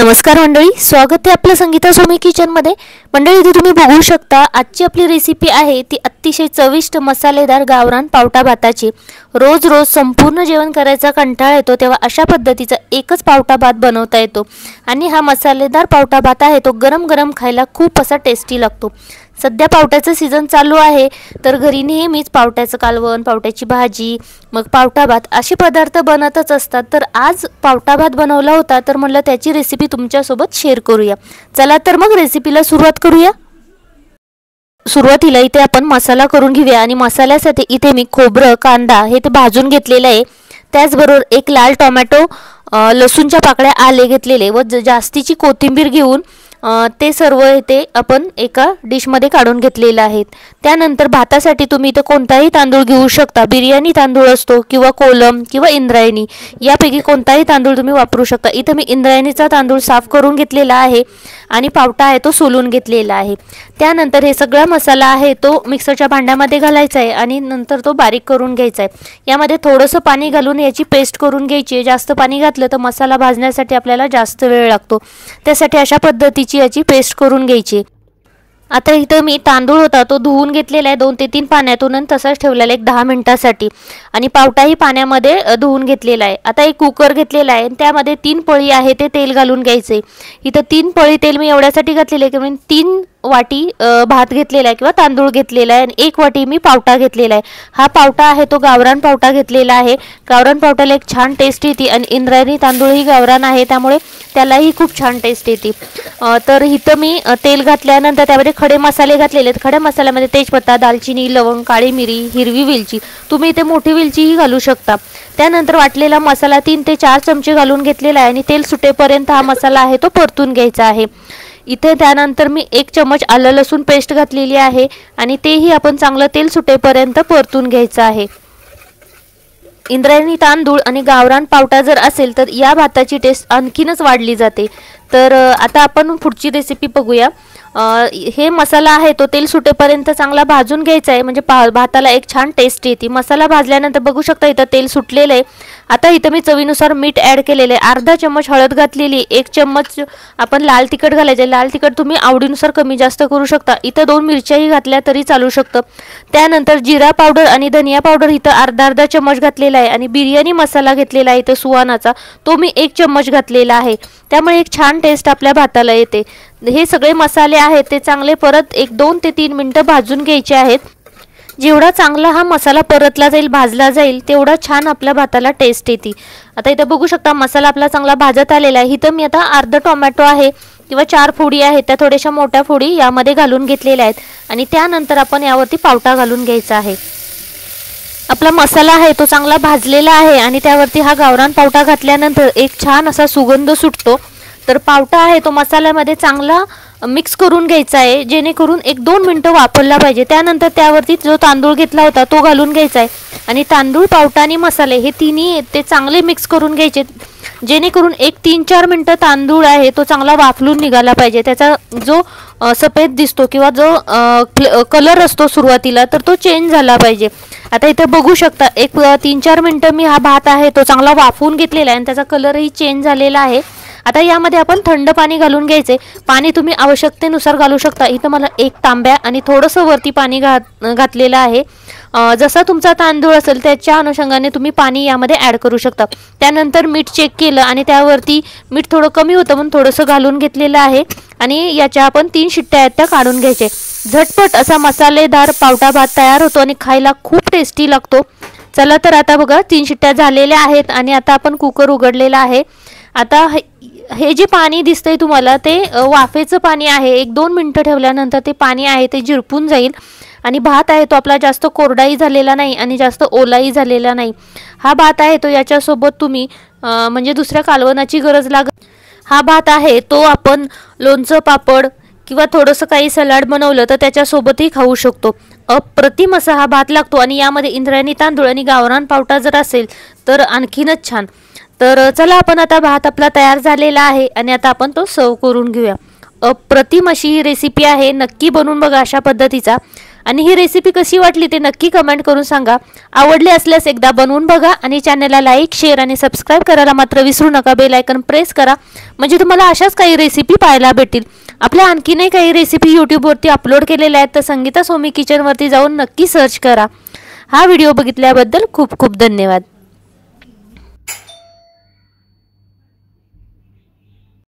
नमस्कार मंडळी, स्वागत आहे आपल्या संगीता सोमी किचन मध्ये। मंडळी, इथे तुम्ही बघू शकता आजची आपली रेसिपी आहे ती अतिशय चविष्ट मसालेदार गावरान पावटा भाताची। रोज रोज संपूर्ण जेवण करायचा कंटाळा येतो तेव्हा अशा पद्धतीचा एकच पावटा भात बनवता येतो आणि हा मसालेदार पावटा भात आहे तो गरम गरम खायला खूप असा टेस्टी लागतो। सध्या पावट्याचं सीजन चालू आहे तर घरी नेहमीच पावट्याचं कालवण, पावट्याची भाजी, मग पावटा भात असे पदार्थ बनतच असतात। तर आज पावटा भात बनवला होता तर म्हणलं त्याची रेसिपी तुमच्यासोबत शेअर करूया। चला तर मग रेसिपीला सुरुवात करूया। सुरुवातीला इथे आपण मसाला करून घेऊया आणि मसाल्यासाठी इथे मी खोबरं, कांदा हे ते भाजून घेतलेलं आहे। त्याचबरोबर एक लाल टोमॅटो, लसूणच्या पाकळ्या, आले घेतलेले व जास्तीची कोथिंबीर घेऊन ते सर्व इथे आपण एका डिश मध्ये काढून घेतलेले आहेत। त्यानंतर भातासाठी तुम्ही इथे कोणताही तांदूळ घेऊ शकता। बिर्याणी तांदूळ असतो किंवा कोलम किंवा इंद्रायणी यापैकी कोणताही तांदूळ तुम्ही वापरू शकता। इथे मी इंद्रायणीचा तांदूळ साफ करून घेतलेला आहे आणि पावटा आहे तो सोलून घेतलेला आहे। त्यानंतर हे सगळा मसाला आहे तो मिक्सरच्या भांड्यामध्ये घालायचा आहे आणि नंतर तो बारीक करून घ्यायचा आहे। यामध्ये थोडंसं पाणी घालून याची पेस्ट करून घ्यायची आहे। जास्त पाणी घातलं तर मसाला भाजण्यासाठी आपल्याला जास्त वेळ लागतो, त्यासाठी अशा पद्धतीची याची पेस्ट करून घ्यायची। आता इथं मी तांदूळ होता तो धुवून घेतलेला आहे 2 ते 3 पाण्यातून आणि तसाच ठेवलेला आहे 10 मिनिटांसाठी आणि पावटाही पाण्यामध्ये धुवून घेतलेला आहे। आता एक कुकर घेतलेला आहे आणि त्यामध्ये 3 पळी आहे ते तेल घालून घ्यायचे। इथं 3 पळी तेल मी एवढ्यासाठी घातलेले की म्हणजे 3 वाटी भात घेतलेला आहे किंवा तांदूळ घेतलेला आहे आणि 1 वाटी मी पावटा घेतलेला आहे। हा पावटा आहे तो गावरान पावटा घेतलेला आहे। गावरान पावट्याला एक छान टेस्ट येते आणि इंद्रायणी तांदूळही गावरान आहे त्यामुळे त्यालाही खूप छान टेस्ट येते। तर इथं मी तेल घातल्यानंतर त्यामध्ये खडे मसाले घातलेले आहेत। खड्या मसाल्यामध्ये तेजपत्ता, दालचिनी, लवंग, काळी मिरी, हिरवी वेलची, तुम्ही इथे मोठी वेलचीही घालू शकता। त्यानंतर वाटलेला मसाला 3 ते 4 चमचे घालून घेतलेला आहे आणि तेल सुटेपर्यंत हा मसाला आहे तो परतून घ्यायचा आहे। इथे त्यानंतर मी 1 चमच आलं लसूण पेस्ट घातलेली आहे आणि तेही आपण चांगलं तेल सुटेपर्यंत परतून घ्यायचं आहे। इंद्रायणी तांदूळ आणि गावरान पावटा जर असेल तर या भाताची टेस्ट आणखीनच वाढली जाते। तर आता आपण पुढची रेसिपी बघूया। हे मसाला आहे तो तेल सुटेपर्यंत चांगला भाजून घ्यायचा आहे म्हणजे भाताला एक छान टेस्ट येते। मसाला भाजल्यानंतर बघू शकता इथं तेल सुटलेलं आहे। आता इथं मी चवीनुसार मीठ ॲड केलेलं आहे, अर्धा चम्मच हळद घातलेली, 1 चम्मच आपण लाल तिखट घालायचे। लाल तिखट तुम्ही आवडीनुसार कमी जास्त करू शकता। इथं 2 मिरच्याही घातल्या तरी चालू शकतं। त्यानंतर जिरा पावडर आणि धनिया पावडर इथं अर्धा चम्मच घातलेला आहे आणि बिर्याणी मसाला घेतलेला आहे इथं सुहानाचा, तो मी 1 चम्मच घातलेला आहे। त्यामुळे एक छान टेस्ट आपल्या भाताला येते। हे सगळे मसाले आहेत ते चांगले परत 2 ते 3 मिनिटं भाजून घ्यायचे आहेत। जेवढा चांगला हा मसाला परतला जाईल, भाजला जाईल, तेवढा छान आपल्या भाताला टेस्ट येते। आता इथं बघू शकता मसाला आपला चांगला भाजत आलेला आहे। इथं मी आता अर्धा टोमॅटो आहे किंवा 4 फोडी आहेत त्या थोड्याशा मोठ्या फोडी यामध्ये घालून घेतलेल्या आहेत आणि त्यानंतर आपण यावरती पावटा घालून घ्यायचा आहे। आपला मसाला आहे तो चांगला भाजलेला आहे आणि त्यावरती हा गावरान पावटा घातल्यानंतर एक छान असा सुगंध सुटतो। तर पावटा आहे तो मसाल्यामध्ये चांगला मिक्स करून घ्यायचा आहे जेणेकरून 1-2 मिनिटं वापरला पाहिजे। त्यानंतर त्यावरती जो तांदूळ घेतला होता तो घालून घ्यायचा आहे आणि तांदूळ, पावटा आणि मसाले हे तिन्ही ते चांगले मिक्स करून घ्यायचे जेणेकरून 3-4 मिनिटं तांदूळ आहे तो चांगला वाफलून निघाला पाहिजे। त्याचा जो सफेद दिसतो किंवा जो कलर असतो सुरुवातीला तर तो चेंज झाला पाहिजे। आता इथे बघू शकता 3-4 मिनिटं मी हा भात आहे तो चांगला वाफवून घेतलेला आहे आणि त्याचा कलरही चेंज झालेला आहे। आता यामध्ये आपण थंड पाणी घालून घ्यायचे। पाणी तुम्ही आवश्यकतेनुसार घालू शकता। इथं मला 1 तांब्या आणि थोडंसं वरती पाणी घातलेलं आहे। जसा तुमचा तांदूळ असेल त्याच्या अनुषंगाने तुम्ही पाणी यामध्ये ॲड करू शकता। त्यानंतर मीठ चेक केलं आणि त्यावरती मीठ थोडं कमी होतं म्हणून थोडंसं घालून घेतलेलं आहे आणि याच्या आपण 3 शिट्ट्या आहेत त्या काढून घ्यायचे। झटपट असा मसालेदार पावटा भात तयार होतो आणि खायला खूप टेस्टी लागतो। चला तर आता बघा 3 शिट्ट्या झालेल्या आहेत आणि आता आपण कुकर उघडलेला आहे। आता हे जे पाणी दिसतंय तुम्हाला ते वाफेचं पाणी आहे। 1-2 मिनिटं ठेवल्यानंतर ते पाणी आहे ते जिरपून जाईल आणि भात आहे तो आपला जास्त कोरडाही झालेला नाही आणि जास्त ओलाही झालेला नाही। हा भात आहे तो याच्यासोबत तुम्ही म्हणजे दुसऱ्या कालवणाची गरज लागत। हा भात आहे तो आपण लोणचं, पापड किंवा थोडंसं काही सलाड बनवलं तर त्याच्यासोबतही खाऊ शकतो। अप्रतिम असा हा भात लागतो आणि यामध्ये इंद्रायणी तांदूळ आणि गावरान पावटा जर असेल तर आणखीनच छान। तर चला आपण आता भात आपला तयार झालेला आहे आणि आता आपण तो सर्व करून घेऊया। अप्रतिम अशी ही रेसिपी आहे, नक्की बनवून बघा अशा पद्धतीचा आणि ही रेसिपी कशी वाटली ते नक्की कमेंट करून सांगा. आवडली असल्यास एकदा बनवून बघा आणि चॅनलला लाईक, शेअर आणि सबस्क्राईब करायला मात्र विसरू नका. बेल आयकॉन प्रेस करा म्हणजे तुम्हाला अशाच काही रेसिपी पाहायला भेटतील. आपल्या आणखीनही काही रेसिपी यूट्यूबवरती अपलोड केलेल्या आहेत, तर संगीता सोमी किचनवरती जाऊन नक्की सर्च करा. हा व्हिडिओ बघितल्याबद्दल खूप खूप धन्यवाद.